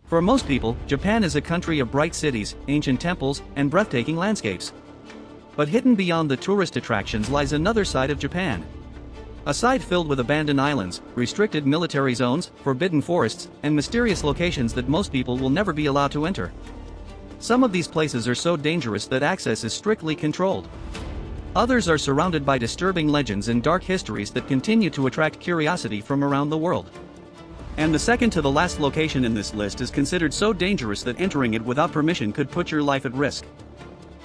For most people, Japan is a country of bright cities, ancient temples, and breathtaking landscapes. But hidden beyond the tourist attractions lies another side of Japan. A side filled with abandoned islands, restricted military zones, forbidden forests, and mysterious locations that most people will never be allowed to enter. Some of these places are so dangerous that access is strictly controlled. Others are surrounded by disturbing legends and dark histories that continue to attract curiosity from around the world. And the second to the last location in this list is considered so dangerous that entering it without permission could put your life at risk.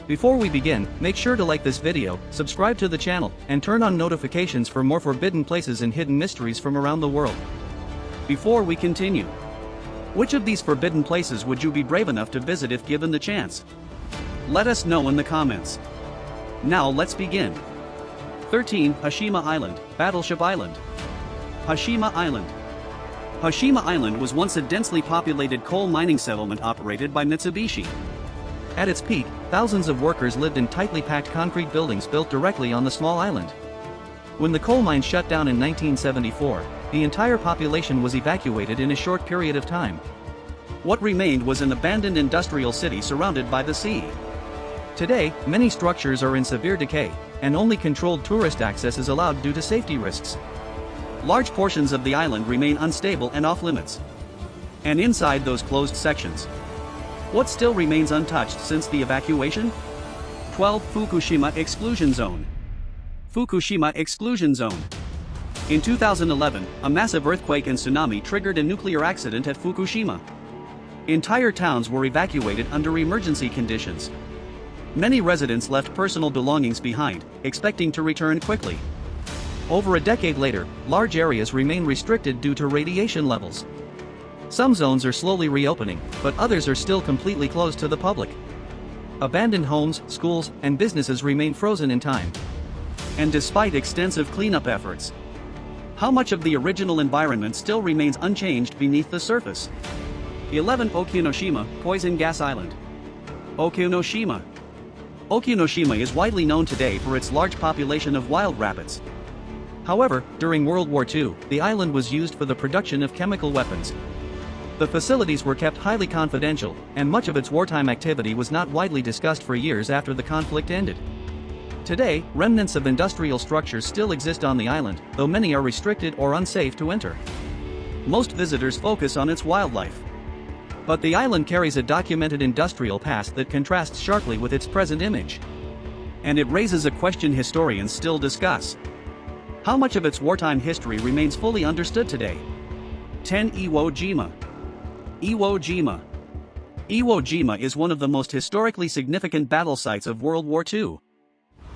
Before we begin, make sure to like this video, subscribe to the channel, and turn on notifications for more forbidden places and hidden mysteries from around the world. Before we continue, which of these forbidden places would you be brave enough to visit if given the chance? Let us know in the comments. Now let's begin. 13. Hashima Island, Battleship Island. Hashima Island. Hashima Island was once a densely populated coal mining settlement operated by Mitsubishi. At its peak, thousands of workers lived in tightly packed concrete buildings built directly on the small island. When the coal mine shut down in 1974, the entire population was evacuated in a short period of time. What remained was an abandoned industrial city surrounded by the sea. Today, many structures are in severe decay, and only controlled tourist access is allowed due to safety risks. Large portions of the island remain unstable and off-limits. And inside those closed sections, what still remains untouched since the evacuation? 12. Fukushima Exclusion Zone. Fukushima Exclusion Zone. In 2011, a massive earthquake and tsunami triggered a nuclear accident at Fukushima. Entire towns were evacuated under emergency conditions. Many residents left personal belongings behind, expecting to return quickly. Over a decade later, large areas remain restricted due to radiation levels. Some zones are slowly reopening, but others are still completely closed to the public. Abandoned homes, schools, and businesses remain frozen in time. And despite extensive cleanup efforts, how much of the original environment still remains unchanged beneath the surface? 11. Okinotorishima, Poison Gas Island. Okinotorishima. Okinotorishima is widely known today for its large population of wild rabbits. However, during World War II, the island was used for the production of chemical weapons. The facilities were kept highly confidential, and much of its wartime activity was not widely discussed for years after the conflict ended. Today, remnants of industrial structures still exist on the island, though many are restricted or unsafe to enter. Most visitors focus on its wildlife. But the island carries a documented industrial past that contrasts sharply with its present image. And it raises a question historians still discuss. How much of its wartime history remains fully understood today? 10. Iwo Jima. Iwo Jima. Iwo Jima is one of the most historically significant battle sites of World War II.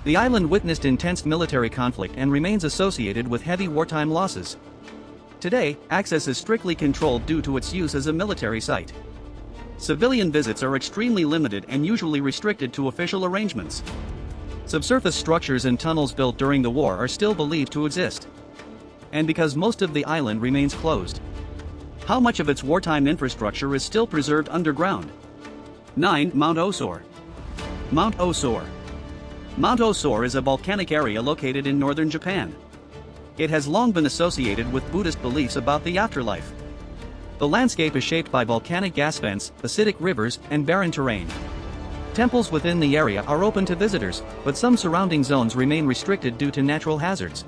The island witnessed intense military conflict and remains associated with heavy wartime losses. Today, access is strictly controlled due to its use as a military site. Civilian visits are extremely limited and usually restricted to official arrangements. Subsurface structures and tunnels built during the war are still believed to exist. And because most of the island remains closed, how much of its wartime infrastructure is still preserved underground? 9. Mount Osor. Mount Osor. Mount Osor is a volcanic area located in northern Japan. It has long been associated with Buddhist beliefs about the afterlife. The landscape is shaped by volcanic gas vents, acidic rivers, and barren terrain. Temples within the area are open to visitors, but some surrounding zones remain restricted due to natural hazards.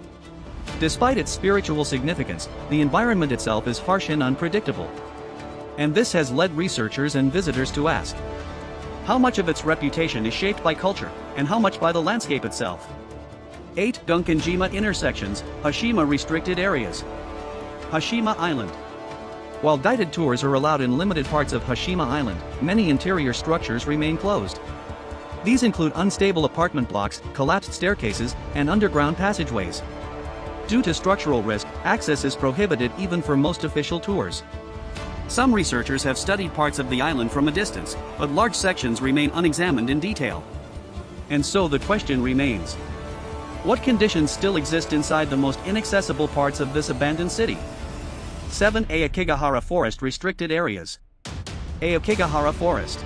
Despite its spiritual significance, the environment itself is harsh and unpredictable. And this has led researchers and visitors to ask, how much of its reputation is shaped by culture, and how much by the landscape itself? 8. Gunkanjima Intersections, Hashima Restricted Areas. Hashima Island. While guided tours are allowed in limited parts of Hashima Island, many interior structures remain closed. These include unstable apartment blocks, collapsed staircases, and underground passageways. Due to structural risk, access is prohibited even for most official tours. Some researchers have studied parts of the island from a distance, but large sections remain unexamined in detail. And so the question remains, what conditions still exist inside the most inaccessible parts of this abandoned city? 7. Aokigahara Forest Restricted Areas. Aokigahara Forest.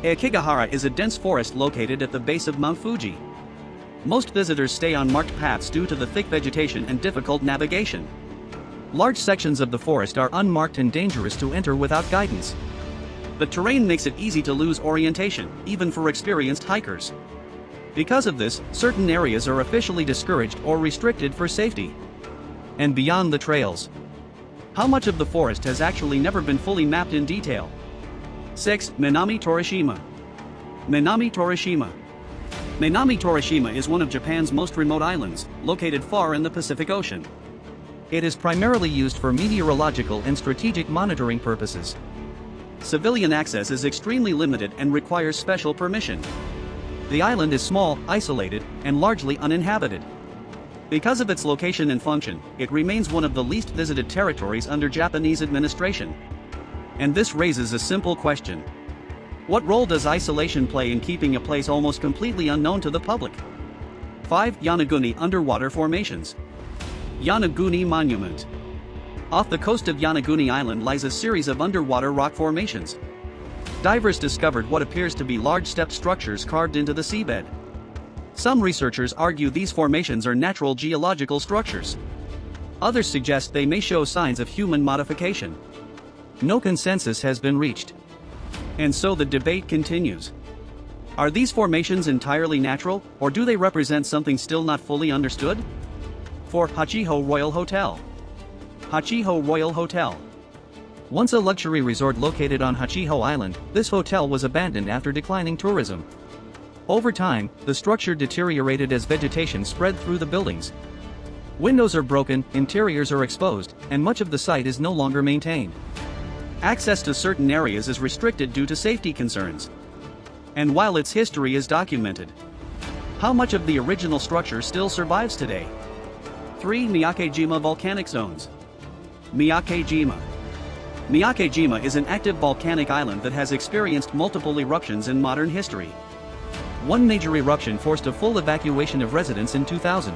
Aokigahara is a dense forest located at the base of Mount Fuji. Most visitors stay on marked paths due to the thick vegetation and difficult navigation. Large sections of the forest are unmarked and dangerous to enter without guidance. The terrain makes it easy to lose orientation, even for experienced hikers. Because of this, certain areas are officially discouraged or restricted for safety. And beyond the trails, how much of the forest has actually never been fully mapped in detail? 6. Minami-Torishima. Minami-Torishima. Minami-Torishima is one of Japan's most remote islands, located far in the Pacific Ocean. It is primarily used for meteorological and strategic monitoring purposes. Civilian access is extremely limited and requires special permission. The island is small, isolated, and largely uninhabited. Because of its location and function, it remains one of the least visited territories under Japanese administration. And this raises a simple question. What role does isolation play in keeping a place almost completely unknown to the public? 5. Yonaguni underwater formations. Yonaguni Monument. Off the coast of Yonaguni Island lies a series of underwater rock formations. Divers discovered what appears to be large step structures carved into the seabed. Some researchers argue these formations are natural geological structures. Others suggest they may show signs of human modification. No consensus has been reached. And so the debate continues. Are these formations entirely natural, or do they represent something still not fully understood? 4. Hachiho Royal Hotel. Hachiho Royal Hotel. Once a luxury resort located on Hachiho Island, this hotel was abandoned after declining tourism. Over time, the structure deteriorated as vegetation spread through the buildings. Windows are broken, interiors are exposed, and much of the site is no longer maintained. Access to certain areas is restricted due to safety concerns. And while its history is documented, how much of the original structure still survives today? 3. Miyakejima Volcanic Zones. Miyakejima. Miyakejima is an active volcanic island that has experienced multiple eruptions in modern history. One major eruption forced a full evacuation of residents in 2000.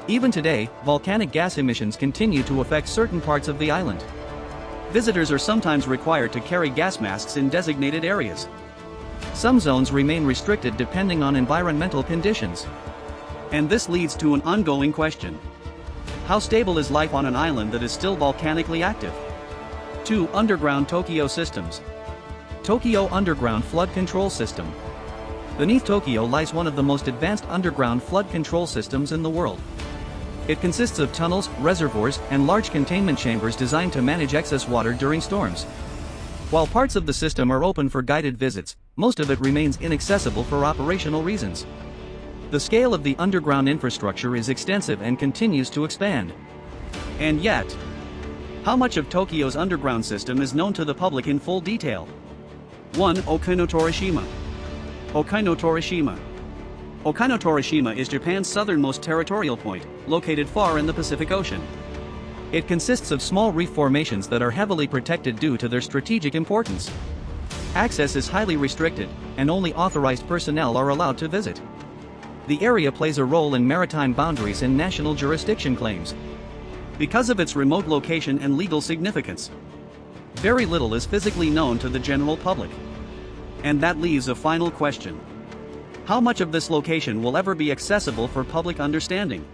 Even today, volcanic gas emissions continue to affect certain parts of the island. Visitors are sometimes required to carry gas masks in designated areas. Some zones remain restricted depending on environmental conditions. And this leads to an ongoing question. How stable is life on an island that is still volcanically active? 2. Underground Tokyo Systems. Tokyo Underground Flood Control System. Beneath Tokyo lies one of the most advanced underground flood control systems in the world. It consists of tunnels, reservoirs, and large containment chambers designed to manage excess water during storms. While parts of the system are open for guided visits, most of it remains inaccessible for operational reasons. The scale of the underground infrastructure is extensive and continues to expand. And yet, how much of Tokyo's underground system is known to the public in full detail? 1. Okinotorishima. Okinotorishima. Okinotorishima is Japan's southernmost territorial point, located far in the Pacific Ocean. It consists of small reef formations that are heavily protected due to their strategic importance. Access is highly restricted, and only authorized personnel are allowed to visit. The area plays a role in maritime boundaries and national jurisdiction claims. Because of its remote location and legal significance, very little is physically known to the general public. And that leaves a final question. How much of this location will ever be accessible for public understanding?